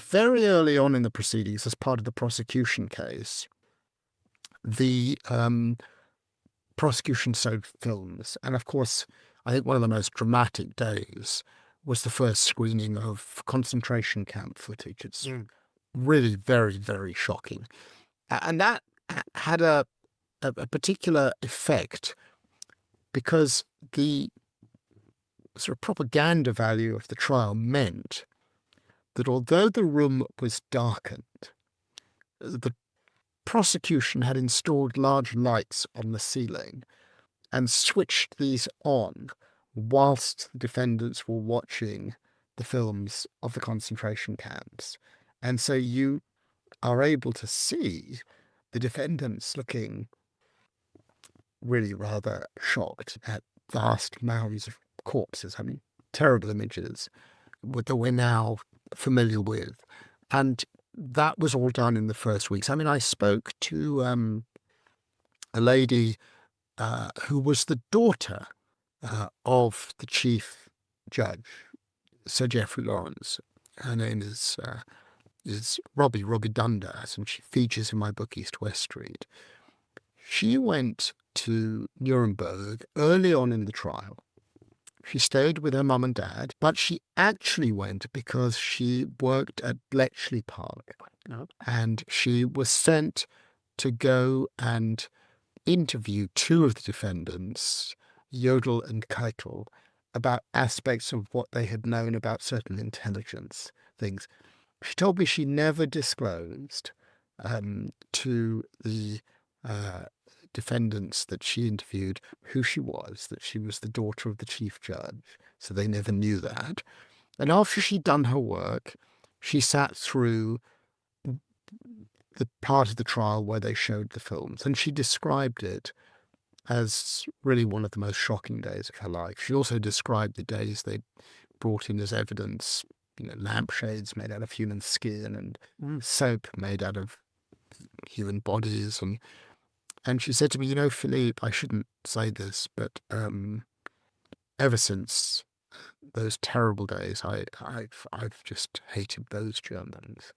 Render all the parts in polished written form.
very early on in the proceedings, as part of the prosecution case, the prosecution showed films. And of course, I think one of the most dramatic days was the first screening of concentration camp footage. It's really very, very shocking. And that had a particular effect because the sort of propaganda value of the trial meant that although the room was darkened, the prosecution had installed large lights on the ceiling and switched these on whilst the defendants were watching the films of the concentration camps. And so you are able to see the defendants looking really rather shocked at vast mounds of corpses. I mean, terrible images that we're now familiar with. And that was all done in the first weeks. I mean, I spoke to a lady who was the daughter of the chief judge, Sir Geoffrey Lawrence. Her name is Robbie Dundas, and she features in my book East West Street. She went to Nuremberg early on in the trial. She stayed with her mum and dad, but she actually went because she worked at Bletchley Park. And she was sent to go and interview two of the defendants, Jodl and Keitel, about aspects of what they had known about certain intelligence things. She told me she never disclosed to the defendants that she interviewed who she was, that she was the daughter of the chief judge, so they never knew that. And after she'd done her work, she sat through the part of the trial where they showed the films, and she described it as really one of the most shocking days of her life. She also described the days they brought in as evidence, lampshades made out of human skin and soap made out of human bodies. And she said to me, Philippe, I shouldn't say this, but ever since those terrible days, I've just hated those Germans.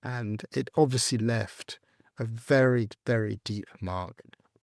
And it obviously left a very, very deep mark